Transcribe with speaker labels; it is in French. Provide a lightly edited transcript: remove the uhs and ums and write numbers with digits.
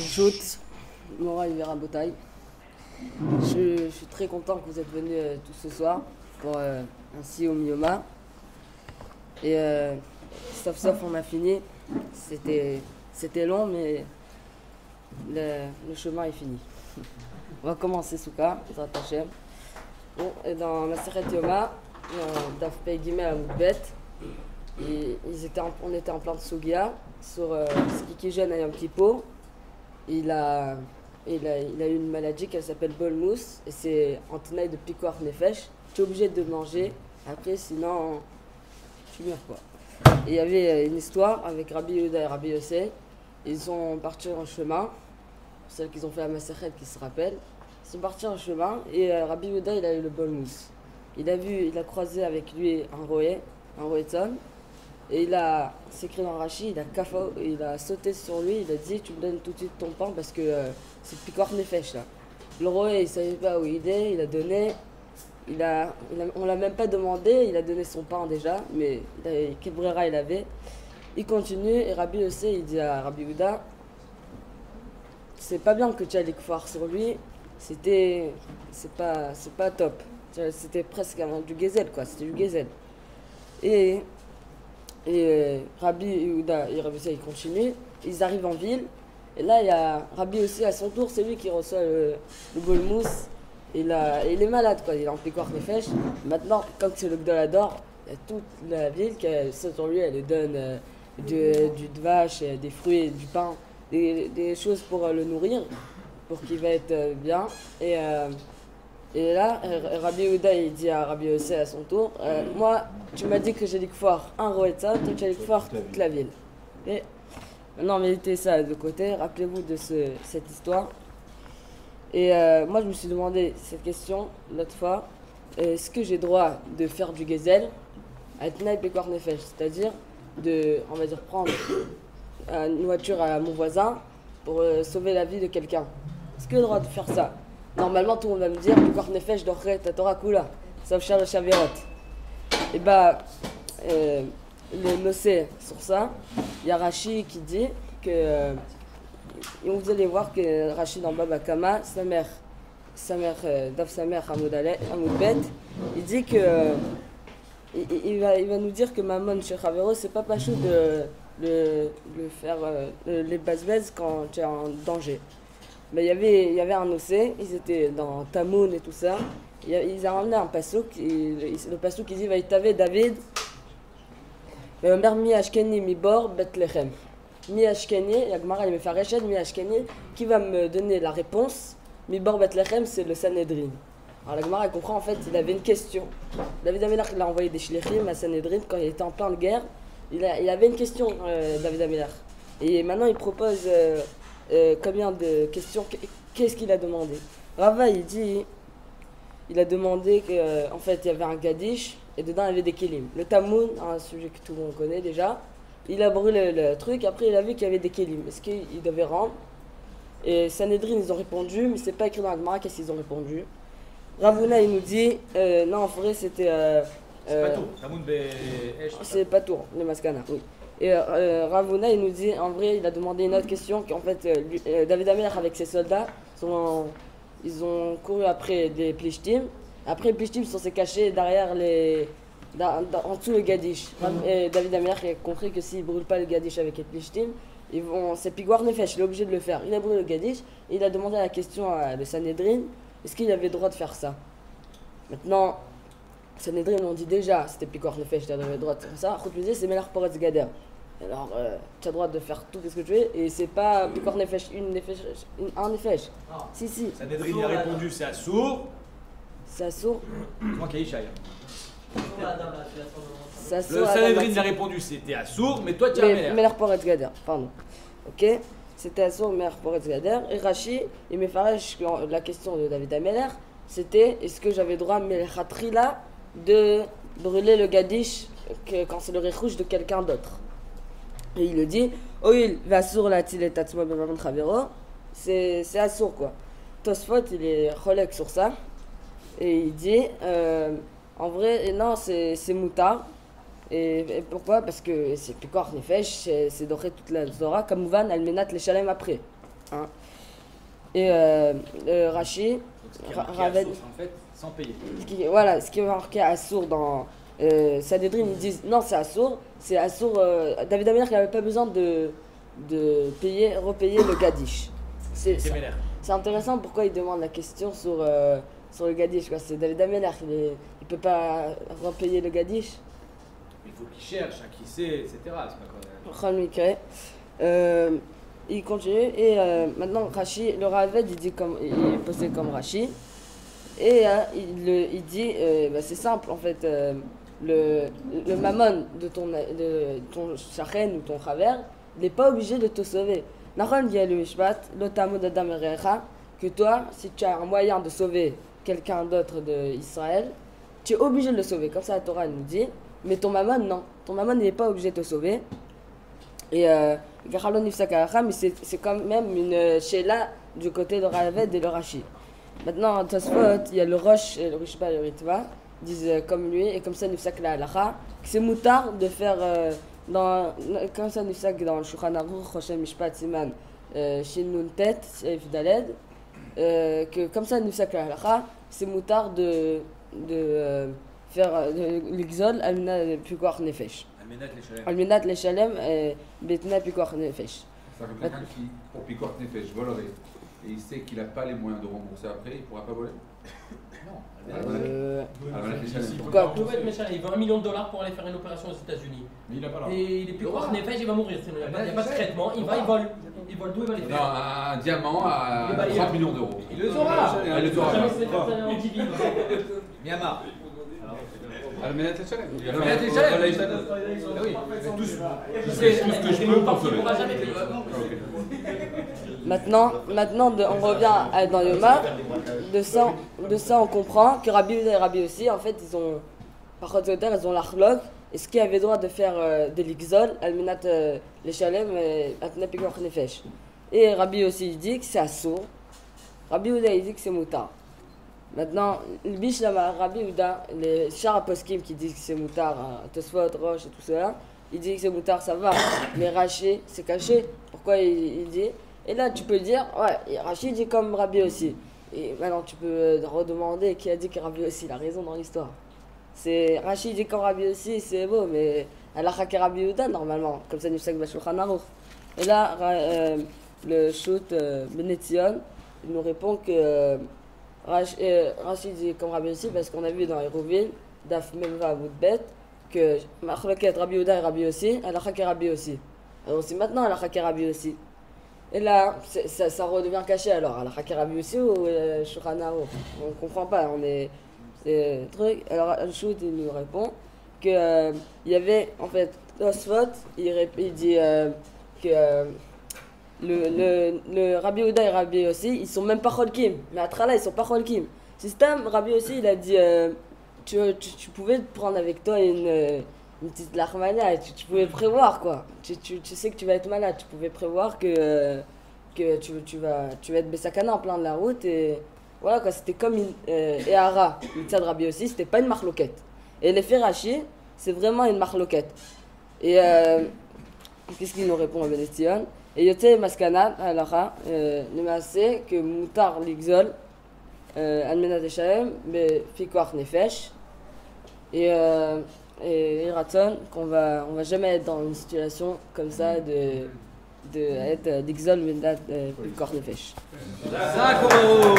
Speaker 1: Jout, Mora Hivera Botaï. Je suis très content que vous êtes venus tous ce soir pour un Siyum Yoma. Et sauf on a fini. C'était long, mais le chemin est fini. On va commencer Souka, Zrat Hashem. Bon, et dans Maseret Yoma, Daf Pei Gimel Amoudbet, on était en plein de Sugia sur ce qui gêne à Yom Kippour. Il a eu une maladie qui s'appelle Bolmous et c'est en tenaille de Pikuach Nefesh. Tu es obligé de manger après, sinon tu meurs quoi. Et il y avait une histoire avec Rabbi Yehuda et Rabbi Yossé. Ils sont partis en chemin, celles qu'ils ont fait à Masechet qui se rappellent. Ils sont partis en chemin et Rabbi Yehuda il a eu le Bolmous. Il a croisé avec lui un Roeton. Et c'est écrit dans Rashi, il a sauté sur lui, il a dit tu me donnes tout de suite ton pain parce que c'est Pikuach Nefesh là. Le roi il savait pas où il est, il a donné, on l'a même pas demandé, il a donné son pain déjà, mais quel brera il avait. Il continue et Rabbi Yossé il dit à Rabbi Yehuda, c'est pas bien que tu ailles foire sur lui, c'est pas top. C'était presque du Gezel quoi, c'était du Gezel. Et Rabbi Yehuda et Rabbi Yossé ils continuent, ils arrivent en ville, et là il y a Rabbi Yossé à son tour, c'est lui qui reçoit le Bolmous, et il est malade quoi, il est en Pikuach Nefesh. Maintenant, quand c'est le Gdolador, il y a toute la ville qui saute sur lui, elle lui donne du dvash, des fruits, du pain, des choses pour le nourrir, pour qu'il va être bien. Et là, Rabbi Yehuda il dit à Rabbi Yossé à son tour, moi, tu m'as dit que j'ai dit que foire un Roetza, toi tu as dit que foire toute la ville. Et maintenant, mettez ça de côté, rappelez-vous de cette histoire. Et moi, je me suis demandé cette question l'autre fois, est-ce que j'ai droit de faire du Gezel à Tnaï Pekuach Nefesh, c'est-à-dire on va dire, prendre une voiture à mon voisin pour sauver la vie de quelqu'un. Est-ce que j'ai le droit de faire ça? Normalement, tout le monde va me dire Pekuach Nefesh d'Ochet Torah Kula, sauf Shalosh Averot. Et le nossé sur ça, il y a Rashi qui dit que. Et vous allez voir que Rashi dans Baba Kama, sa mère Daf sa mère Hamoudbet, il dit que. Il va nous dire que Mammon chez Chavero, c'est pas chaud de faire les bases quand tu es en danger. Mais il y avait un nossé, ils étaient dans Tamoun et tout ça. Ils ont ramené un pasouk, le pasouk qui dit Vaïtave David, Mi Ashkeni Mibor Bethlehem. Mi Ashkeni, Yagmara il me fait Rechad, Mi Ashkeni, qui va me donner la réponse. Mibor Bethlehem, c'est le Sanhedrin. Alors la Gemara elle comprend en fait, il avait une question. David Amelach il a envoyé des shlichim à Sanhedrin quand il était en pleine guerre. Il avait une question, David Amelach. Et maintenant il propose combien de questions, qu'est-ce qu'il a demandé. Rava il a demandé qu'en fait il y avait un gadish et dedans il y avait des kelim. Le Tamoun, un sujet que tout le monde connaît déjà, il a brûlé le truc, après il a vu qu'il y avait des kelim. Est-ce qu'il devait rendre? Et Sanhedrin ils ont répondu, mais c'est pas écrit dans la Gemara qu'est-ce qu'ils ont répondu. Ravuna il nous dit, non en vrai c'était... c'est pas tour, le Maskana, oui. Et Ravuna il nous dit, en vrai il a demandé une autre question, qu'en fait David Amelach avec ses soldats, ils ont couru après des Plishtim. Après les Plishtim sont cachés derrière en dessous le Gadish. Et David Amelach a compris que s'ils ne brûlent pas le Gadish avec les Plishtim, c'est Pikuach Nefesh, il est obligé de le faire. Il a brûlé le Gadish et il a demandé la question à le Sanhedrin, est-ce qu'il avait le droit de faire ça? Maintenant, Sanhedrin on dit déjà, c'était Pikuach Nefesh, tu avais le droit de faire ça. Khoutbizé, c'est Melach Poretz Gader. Alors, tu as le droit de faire tout ce que tu veux, et c'est pas Pikuach Nefesh, un Nefesh. Si.
Speaker 2: Sanhedrin il a répondu, c'est Assour.
Speaker 1: C'est Assour.
Speaker 2: Moi qui ai Ishaï.
Speaker 1: Le
Speaker 2: Sanhedrin il a répondu, c'était Assour, mais toi tu as
Speaker 1: Melach Poretz Gader, pardon. Ok? C'était Assour, Melach Poretz Gader. Et Rashi, il me farèche la question de David Amelach, c'était est-ce que j'avais droit, Melchatrila, de brûler le Gadish quand c'est le réchouche de quelqu'un d'autre. Et il le dit, Oil Vassour la Tilet Tatsuma Bemamon Chavero, c'est Assour quoi. Tosfot il est cholek sur ça, et il dit, en vrai, non, c'est Moutar. Et pourquoi? Parce que c'est Pikuach Nefesh, c'est doré toute la Zora, comme Van, Almenat les Shalem après. Hein. Et Rashi,
Speaker 2: Donc, ce qui est marqué à
Speaker 1: Raved,
Speaker 2: source, en fait, sans payer.
Speaker 1: voilà, ce qui est marqué Assour dans Sanhedrin, ils disent non, c'est Assour. David Ameller qui n'avait pas besoin de repayer le Gadish.
Speaker 2: C'est Ménère.
Speaker 1: C'est intéressant pourquoi il demande la question sur le Gadish. Quoi. C'est David Ameller, il peut pas repayer le Gadish.
Speaker 2: Il faut qu'il cherche, hein, qui sait, etc. C'est pas quoi.
Speaker 1: Chol Mikre. Il continue et maintenant Rashi, le Raved, il posait comme Rashi et il dit c'est simple en fait le mammon de ton shachen ou ton travers, il n'est pas obligé de te sauver. Nahon dit le Mishpat, l'otamo d'Adam Erecha, que toi, si tu as un moyen de sauver quelqu'un d'autre d'Israël, tu es obligé de le sauver, comme ça la Torah nous dit, mais ton mammon non, ton mammon n'est pas obligé de te sauver. Et Garalon Nifsak Alakha, mais c'est quand même une Sheila du côté de Raved et de Rashi. Maintenant, Tosfot, il y a le Rosh, le Rishba et le Ritva, disent comme lui, et comme ça Nifsak la Alakha, que c'est moutard de faire, comme ça Nifsak dans le Shulchan Aruch, Choshen Mishpat Siman, Shin Nun Tet, Seif Daled, que comme ça Nifsak la Alakha, c'est moutard de faire l'exode, Almina Pikuach Nefesh. Almenat leshalem betna pikuach nefesh.
Speaker 3: C'est-à-dire que quelqu'un qui, pour pikuach nefesh, volerait et il sait qu'il n'a pas les moyens de rembourser après, il ne pourra pas voler. Non.
Speaker 1: Pourquoi?
Speaker 4: Il veut $1 million pour aller faire une opération aux États-Unis.
Speaker 2: Mais il n'a pas là.
Speaker 4: Et il est pikuach nefesh, il va mourir. Sinon, il n'y a pas de traitement, il vole. Il vole d'où il va les
Speaker 3: Non,
Speaker 4: faire?
Speaker 3: un diamant à 30 millions d'euros.
Speaker 2: Il les aura.
Speaker 3: Il les aura.
Speaker 2: Myanmar.
Speaker 3: Almenat leshalem.
Speaker 2: Almenat leshalem. Oui.
Speaker 3: Je sais tout ce que je peux pour sauver.
Speaker 1: Maintenant on revient dans Yoma. De ça, on comprend que Rabbi Yehuda et Rabbi aussi, en fait, par contre, ils ont l'Achlog. Est-ce qu'ils avaient le droit de faire de l'Ixol, Almenat leshalem et Atna pikuach nefesh? Et Rabbi aussi, il dit que c'est assourd. Rabbi Yehuda, il dit que c'est moutard. Maintenant, le biche là, Rabbi Yehuda, les chars poskim qui disent que c'est moutard, Tosfot, Roche et tout cela, il dit que c'est moutard, ça va, mais Rashi, c'est caché. Pourquoi il dit? Et là, tu peux dire, ouais, Rashi dit comme Rabbi aussi. Et maintenant, tu peux redemander qui a dit que Rabbi aussi, il a raison dans l'histoire. C'est Rashi dit comme Rabbi aussi, c'est beau, mais elle a hacké Rabbi Yehuda normalement, comme ça, Nifsak Bashulchan Aruch. Et là, le shoot Benetzion, il nous répond que Rashi dit comme Rabbi aussi parce qu'on a vu dans Hérouville, Daf Memva Boudbet, que Machloket Rabbi Yehuda et Rabbi aussi, elle a hacké Rabbi aussi. Alors c'est maintenant elle a hacké Rabbi aussi. Et là, ça redevient caché alors, elle a hacké Rabbi aussi ou Shulchan Aruch? On comprend pas, c'est truc. Alors le shoot il nous répond que il y avait en fait Tosfot, il dit que le Rabbi Yehuda et Rabbi aussi, ils sont même pas Cholkim. Mais à Trala, ils sont pas Cholkim. Système, Rabbi aussi, il a dit tu pouvais te prendre avec toi une petite larmana, tu pouvais prévoir quoi. Tu sais que tu vas être malade, tu pouvais prévoir que tu vas être Bessakana en plein de la route et voilà quoi. C'était comme Ehara, Mitzad Rabbi aussi, c'était pas une marloquette. Et l'effet Rashi, c'est vraiment une marloquette. Et qu'est-ce qu'il nous répond à Benetzion? Et yote maskana alacha nemaase que moutar l'ixol almenat leshalem be pikuach nefesh et raton qu'on va jamais être dans une situation comme ça de être d'ixol almenat pikuach nefesh.
Speaker 2: D'accord.